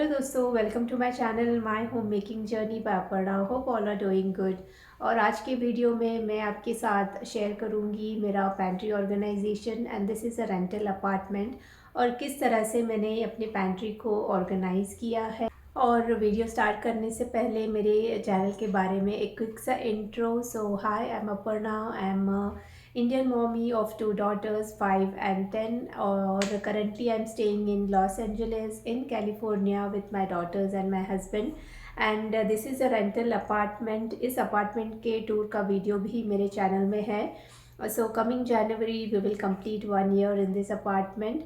दोस्तों, welcome to my channel my home making journey by Aparna. Hope all are doing good. और आज के video में मैं आपके साथ शेयर करूंगी मेरा pantry organisation and this is a rental apartment और किस तरह से मैंने अपने पैंट्री को ऑर्गेनाइज़ किया है। और वीडियो स्टार्ट करने से पहले मेरे चैनल के बारे में एक क्विक सा intro. So hi, I am Aparna. I am Indian mommy of two daughters, 5 and 10, or currently I'm staying in Los Angeles in California with my daughters and my husband. And this is a rental apartment. इस apartment के tour का video भी मेरे channel में है. So coming January we will complete 1 year in this apartment.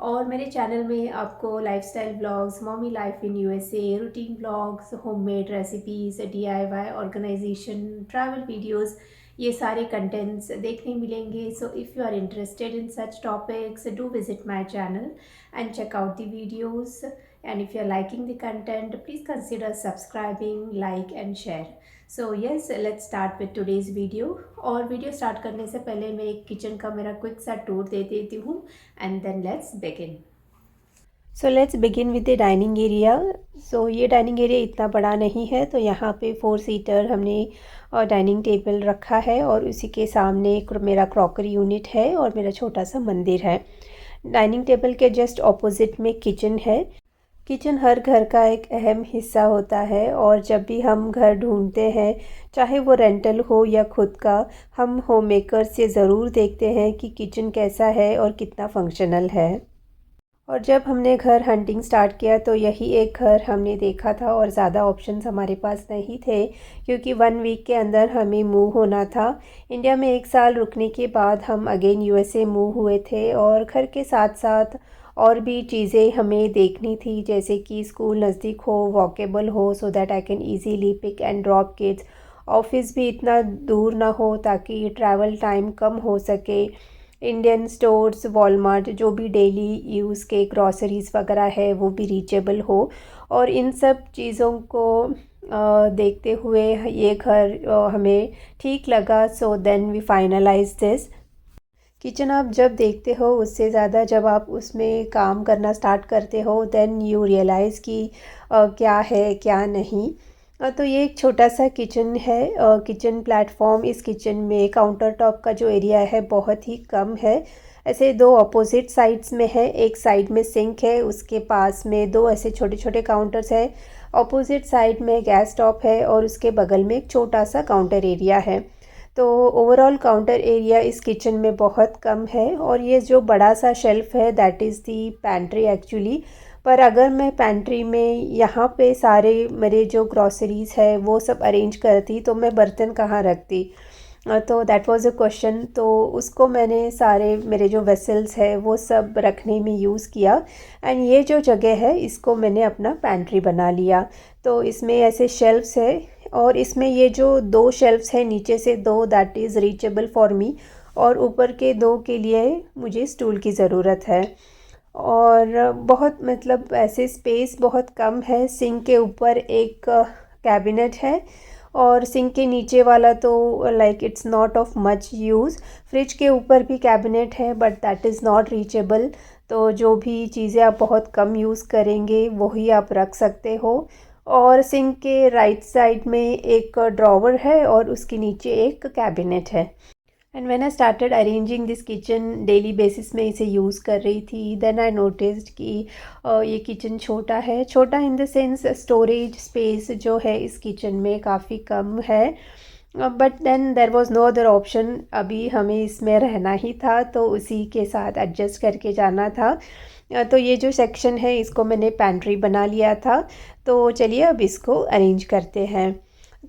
और मेरे channel में आपको lifestyle blogs, mommy life in USA, routine blogs, homemade recipes, DIY organisation, travel videos, ये सारे कंटेंट्स देखने मिलेंगे. So if you are interested in such topics, do visit my channel and check out the videos. And if you are liking the content, please consider subscribing, like and share. So yes, let's start with today's video. और video start करने से पहले मैं एक kitchen का मेरा quick सा tour दे देती हूँ and then let's begin. So let's begin with the dining area. So ये डाइनिंग एरिया इतना बड़ा नहीं है, तो यहाँ पे 4 सीटर हमने डाइनिंग टेबल रखा है और उसी के सामने मेरा क्रॉकरी यूनिट है और मेरा छोटा सा मंदिर है. डाइनिंग टेबल के जस्ट ऑपोजिट में किचन है. किचन हर घर का एक अहम हिस्सा होता है और जब भी हम घर ढूंढते हैं, चाहे वो रेंटल हो या खुद का, हम होम मेकर से ज़रूर देखते हैं कि किचन कैसा है और कितना फंक्शनल है. और जब हमने घर हंटिंग स्टार्ट किया तो यही एक घर हमने देखा था और ज़्यादा ऑप्शंस हमारे पास नहीं थे, क्योंकि 1 वीक के अंदर हमें मूव होना था. इंडिया में 1 साल रुकने के बाद हम अगेन यूएसए मूव हुए थे और घर के साथ साथ और भी चीज़ें हमें देखनी थी, जैसे कि स्कूल नज़दीक हो, वॉकेबल हो, so that I can easily pick and drop kids. Office भी इतना दूर ना हो ताकि ट्रैवल टाइम कम हो सके. इंडियन स्टोर्स, वॉलमार्ट, जो भी डेली यूज़ के ग्रॉसरीज़ वगैरह है वो भी रीचेबल हो. और इन सब चीज़ों को देखते हुए ये घर हमें ठीक लगा. So then we finalise this. Kitchen आप जब देखते हो उससे ज़्यादा जब आप उसमें काम करना स्टार्ट करते हो, देन यू रियलाइज़ कि क्या है क्या नहीं. तो ये एक छोटा सा किचन है. किचन प्लेटफॉर्म, इस किचन में काउंटर टॉप का जो एरिया है बहुत ही कम है. ऐसे 2 अपोजिट साइड्स में है. एक साइड में सिंक है, उसके पास में 2 ऐसे छोटे छोटे काउंटर्स है. अपोजिट साइड में गैस टॉप है और उसके बगल में एक छोटा सा काउंटर एरिया है. तो ओवरऑल काउंटर एरिया इस किचन में बहुत कम है. और ये जो बड़ा सा शेल्फ़ है that is the pantry actually. पर अगर मैं पैंट्री में यहाँ पे सारे मेरे जो ग्रॉसरीज़ है वो सब अरेंज करती तो मैं बर्तन कहाँ रखती. तो दैट वाज अ क्वेश्चन. तो उसको मैंने सारे मेरे जो वेसल्स है वो सब रखने में यूज़ किया. एंड ये जो जगह है इसको मैंने अपना पैंट्री बना लिया. तो इसमें ऐसे शेल्फ्स है और इसमें ये जो 2 शेल्फ्स है, नीचे से 2 that is reachable for me और ऊपर के 2 के लिए मुझे स्टूल की ज़रूरत है. और बहुत मतलब ऐसे स्पेस बहुत कम है. सिंक के ऊपर एक कैबिनेट है और सिंक के नीचे वाला तो like it's not of much use. Fridge के ऊपर भी कैबिनेट है but that is not reachable. तो जो भी चीज़ें आप बहुत कम यूज़ करेंगे वही आप रख सकते हो. और सिंक के राइट साइड में एक ड्रॉवर है और उसके नीचे एक कैबिनेट है. And when I started arranging this kitchen, daily basis में इसे यूज़ कर रही थी, देन आई नोटिस्ड कि ये किचन छोटा है. छोटा in the sense storage space जो है इस किचन में काफ़ी कम है. But then there was no other option. अभी हमें इसमें रहना ही था तो उसी के साथ एडजस्ट करके जाना था. तो ये जो सेक्शन है इसको मैंने पैंट्री बना लिया था. तो चलिए अब इसको अरेंज करते हैं.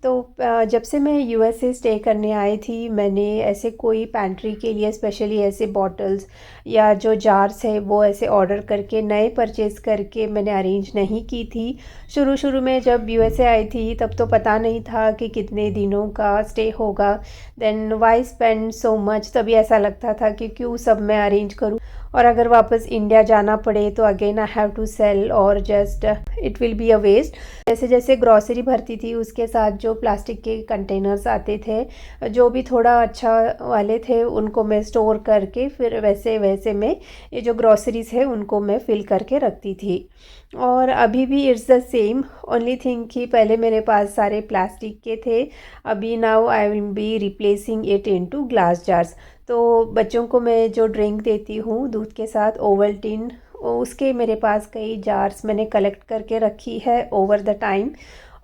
तो जब से मैं यूएसए स्टे करने आई थी, मैंने ऐसे कोई पैंट्री के लिए स्पेशली ऐसे बॉटल्स या जो जार्स है वो ऐसे ऑर्डर करके नए परचेज़ करके मैंने अरेंज नहीं की थी. शुरू शुरू में जब यूएसए आई थी तब तो पता नहीं था कि कितने दिनों का स्टे होगा. Then why spend so much, तभी ऐसा लगता था कि क्यों सब मैं अरेंज करूँ और अगर वापस इंडिया जाना पड़े तो again I have to sell और just it will be a waste. जैसे जैसे ग्रॉसरी भरती थी उसके साथ जो प्लास्टिक के कंटेनर्स आते थे, जो भी थोड़ा अच्छा वाले थे उनको मैं स्टोर करके फिर वैसे तरह से मैं ये जो ग्रॉसरीज़ है उनको मैं फ़िल करके रखती थी। और अभी भी it's the same, only thing कि पहले मेरे पास सारे प्लास्टिक के थे, अभी now I will be replacing it into glass jars. तो बच्चों को मैं जो ड्रिंक देती हूँ दूध के साथ ओवल्टीन, उसके मेरे पास कई जार्स मैंने कलेक्ट करके रखी है ओवर द टाइम।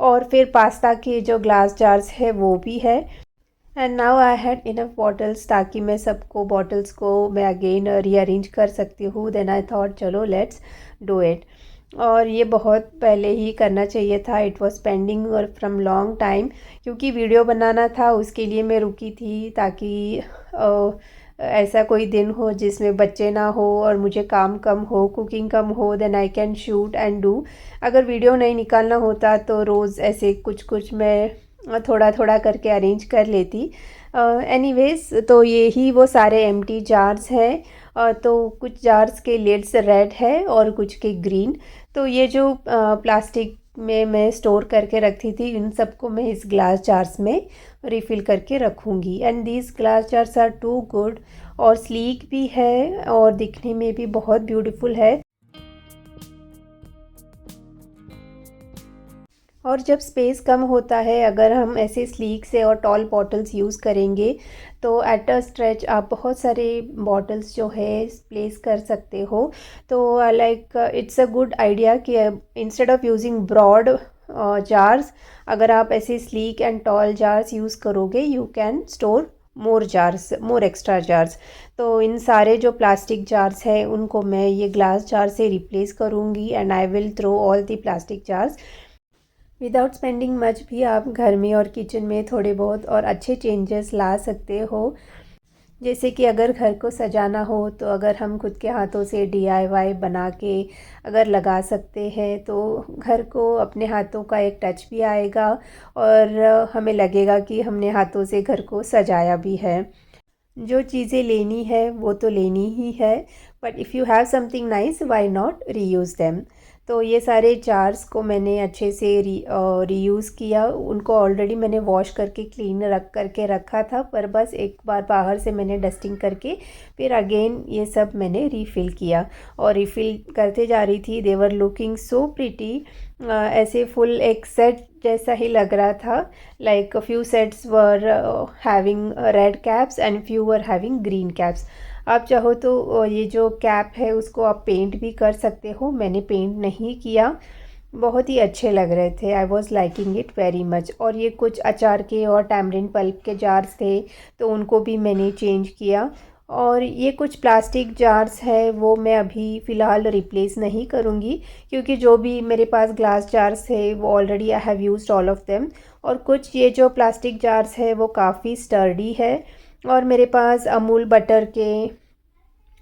और फिर पास्ता के जो ग्लास जार्स है वो भी है। And now I had enough bottles, ताकि मैं सबको बॉटल्स को मैं अगेन रीअरेंज कर सकती हूँ। देन आई थॉट चलो लेट्स डू इट। और ये बहुत पहले ही करना चाहिए था, इट वॉज पेंडिंग और फ्रॉम लॉन्ग टाइम, क्योंकि वीडियो बनाना था उसके लिए मैं रुकी थी, ताकि ऐसा कोई दिन हो जिसमें बच्चे ना हो और मुझे काम कम हो, कुकिंग कम हो, then I can shoot and do. अगर वीडियो नहीं निकालना होता तो रोज़ ऐसे कुछ कुछ मैं थोड़ा थोड़ा करके अरेंज कर लेती। एनीवेज, तो ये ही वो सारे एम्प्टी जार्स हैं। तो कुछ जार्स के लिड्स रेड है और कुछ के ग्रीन। तो ये जो प्लास्टिक में मैं स्टोर करके रखती थी, इन सबको मैं इस ग्लास जार्स में रिफ़िल करके रखूँगी। And these glass jars are too good, और स्लीक भी है और दिखने में भी बहुत ब्यूटीफुल है। और जब स्पेस कम होता है, अगर हम ऐसे स्लीक से और टॉल बॉटल्स यूज़ करेंगे तो एट अ स्ट्रेच आप बहुत सारे बॉटल्स जो है प्लेस कर सकते हो। तो like it's a good idea कि instead of using broad jars, अगर आप ऐसे sleek and tall jars use करोगे, you can store more jars, more extra jars. तो इन सारे जो प्लास्टिक जार्स हैं उनको मैं ये ग्लास जार से रिप्लेस करूँगी, and I will throw all the plastic jars. Without spending much भी आप घर में और किचन में थोड़े बहुत और अच्छे चेंजेस ला सकते हो। जैसे कि अगर घर को सजाना हो तो अगर हम खुद के हाथों से DIY बना के अगर लगा सकते हैं तो घर को अपने हाथों का एक टच भी आएगा, और हमें लगेगा कि हमने हाथों से घर को सजाया भी है। जो चीज़ें लेनी है वो तो लेनी ही है, but if you have something nice, why not reuse them. तो ये सारे जार्स को मैंने अच्छे से रीयूज़ किया। उनको ऑलरेडी मैंने वॉश करके क्लीन करके रखा था, पर बस एक बार बाहर से मैंने डस्टिंग करके फिर अगेन ये सब मैंने रीफ़िल किया, और रीफ़िल करते जा रही थी। दे वर लुकिंग सो प्रिटी, ऐसे फुल एक सेट जैसा ही लग रहा था। Like few sets were having red caps and few were having green caps. आप चाहो तो ये जो कैप है उसको आप पेंट भी कर सकते हो, मैंने पेंट नहीं किया। बहुत ही अच्छे लग रहे थे, I was liking it very much. और ये कुछ अचार के और टैमरिंड पल्प के जार्स थे, तो उनको भी मैंने चेंज किया। और ये कुछ प्लास्टिक जार्स है वो मैं अभी फ़िलहाल रिप्लेस नहीं करूँगी, क्योंकि जो भी मेरे पास ग्लास जार्स है वो already I have used all of them. और कुछ ये जो प्लास्टिक जार्स है वो काफ़ी स्टर्डी है, और मेरे पास अमूल बटर के,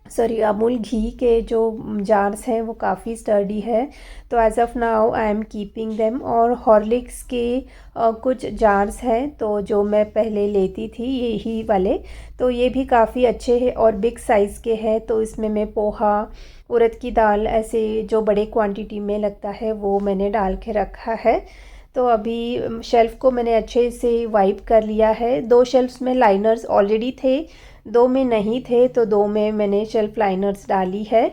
सॉरी, अमूल घी के जो जार्स हैं वो काफ़ी स्टर्डी है। तो as of now I am keeping them. और हॉर्लिक्स के कुछ जार्स हैं तो जो मैं पहले लेती थी यही वाले, तो ये भी काफ़ी अच्छे हैं और बिग साइज़ के हैं। तो इसमें मैं पोहा, उड़द की दाल, ऐसे जो बड़े क्वांटिटी में लगता है वो मैंने डाल के रखा है। तो अभी शेल्फ़ को मैंने अच्छे से वाइप कर लिया है। 2 शेल्फ्स में लाइनर्स ऑलरेडी थे, 2 में नहीं थे, तो 2 में मैंने शेल्फ लाइनर्स डाली है।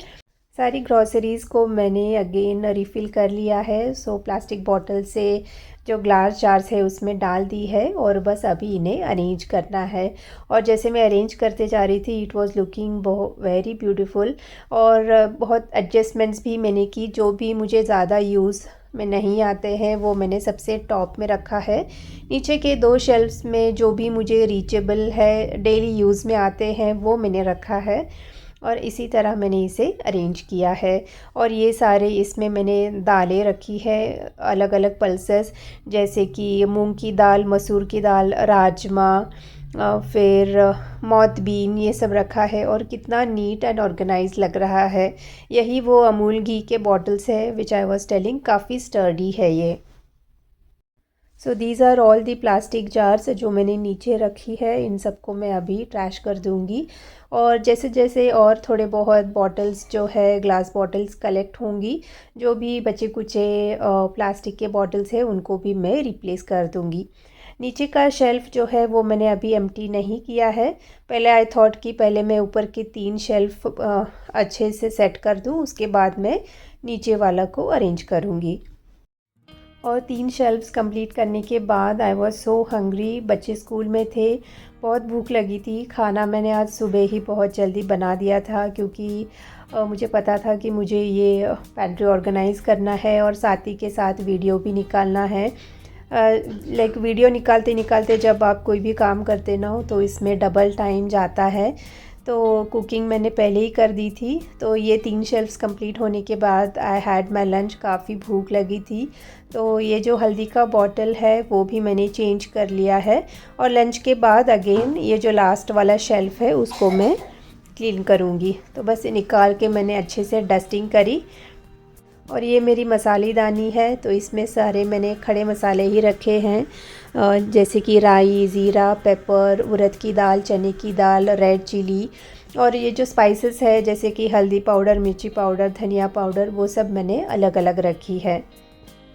सारी ग्रॉसरीज़ को मैंने अगेन रिफ़िल कर लिया है। सो प्लास्टिक बॉटल से जो ग्लास जार्स है उसमें डाल दी है, और बस अभी इन्हें अरेंज करना है। और जैसे मैं अरेंज करते जा रही थी, it was looking very beautiful. और बहुत एडजस्टमेंट्स भी मैंने की, जो भी मुझे ज़्यादा यूज़ में नहीं आते हैं वो मैंने सबसे टॉप में रखा है। नीचे के 2 शेल्फ्स में जो भी मुझे रीचेबल है, डेली यूज़ में आते हैं, वो मैंने रखा है। और इसी तरह मैंने इसे अरेंज किया है। और ये सारे इसमें मैंने दालें रखी है, अलग अलग पल्सेस, जैसे कि मूंग की दाल, मसूर की दाल, राजमा, फिर मौत बीन, ये सब रखा है। और कितना नीट एंड ऑर्गेनाइज लग रहा है। यही वो अमूल घी के बॉटल्स है विच आई वॉज टेलिंग, काफ़ी स्टर्डी है ये। So these are all the plastic jars जो मैंने नीचे रखी है। इन सबको मैं अभी ट्रैश कर दूँगी, और जैसे जैसे और थोड़े बहुत बॉटल्स जो है, ग्लास बॉटल्स कलेक्ट होंगी, जो भी बचे कुचे प्लास्टिक के बॉटल्स हैं उनको भी मैं रिप्लेस कर दूँगी। नीचे का शेल्फ़ जो है वो मैंने अभी एम्प्टी नहीं किया है। पहले आई थॉट कि पहले मैं ऊपर के 3 शेल्फ़ अच्छे से सेट कर दूँ, उसके बाद मैं नीचे वाला को अरेंज करूँगी। और 3 शेल्फ्स कंप्लीट करने के बाद आई वाज सो हंग्री। बच्चे स्कूल में थे, बहुत भूख लगी थी। खाना मैंने आज सुबह ही बहुत जल्दी बना दिया था क्योंकि मुझे पता था कि मुझे ये पेंट्री ऑर्गेनाइज़ करना है और साथ ही के साथ वीडियो भी निकालना है। लाइक वीडियो निकालते निकालते जब आप कोई भी काम करते ना हो तो इसमें डबल टाइम जाता है। तो कुकिंग मैंने पहले ही कर दी थी। तो ये 3 शेल्फ्स कंप्लीट होने के बाद आई हैड माई लंच। काफ़ी भूख लगी थी, तो ये जो हल्दी का बॉटल है वो भी मैंने चेंज कर लिया है। और लंच के बाद अगेन ये जो लास्ट वाला शेल्फ़ है उसको मैं क्लीन करूँगी। तो बस निकाल के मैंने अच्छे से डस्टिंग करी। और ये मेरी मसालेदानी है, तो इसमें सारे मैंने खड़े मसाले ही रखे हैं, जैसे कि राई, ज़ीरा, पेपर, उड़द की दाल, चने की दाल, रेड चिली। और ये जो स्पाइसेस है जैसे कि हल्दी पाउडर, मिर्ची पाउडर, धनिया पाउडर, वो सब मैंने अलग अलग रखी है।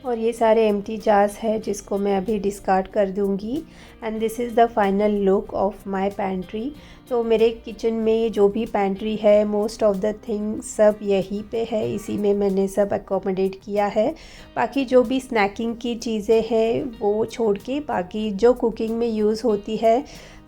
और ये सारे एम्प्टी जार्स है जिसको मैं अभी डिस्कार्ड कर दूंगी। And this is the final look of my pantry. तो मेरे किचन में जो भी पैंट्री है, मोस्ट ऑफ द थिंग सब यहीं पे है, इसी में मैंने सब अकोमोडेट किया है। बाकी जो भी स्नैकिंग की चीज़ें हैं वो छोड़ के बाकी जो कुकिंग में यूज़ होती है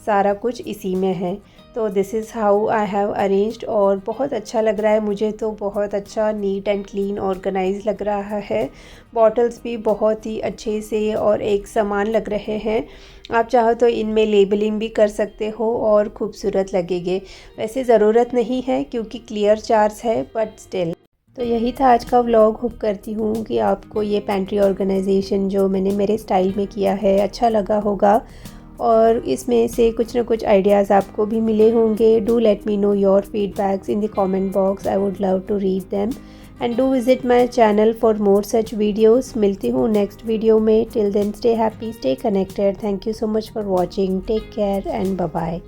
सारा कुछ इसी में है। तो this is how I have arranged. और बहुत अच्छा लग रहा है मुझे, तो बहुत अच्छा नीट एंड क्लीन ऑर्गेनाइज लग रहा है। बॉटल्स भी बहुत ही अच्छे से और एक समान लग रहे हैं। आप चाहो तो इनमें लेबलिंग भी कर सकते हो और खूबसूरत लगेंगे। वैसे ज़रूरत नहीं है क्योंकि क्लियर जार्स है, बट स्टिल। तो यही था आज का व्लॉग। होप करती हूँ कि आपको ये पैंट्री ऑर्गेनाइजेशन जो मैंने मेरे स्टाइल में किया है अच्छा लगा होगा और इसमें से कुछ ना कुछ आइडियाज़ आपको भी मिले होंगे। Do let me know your feedbacks in the comment box. I would love to read them and do visit my channel for more such videos. मिलती हूँ नेक्स्ट वीडियो में। Till then stay happy, stay connected. Thank you so much for watching. Take care and bye bye.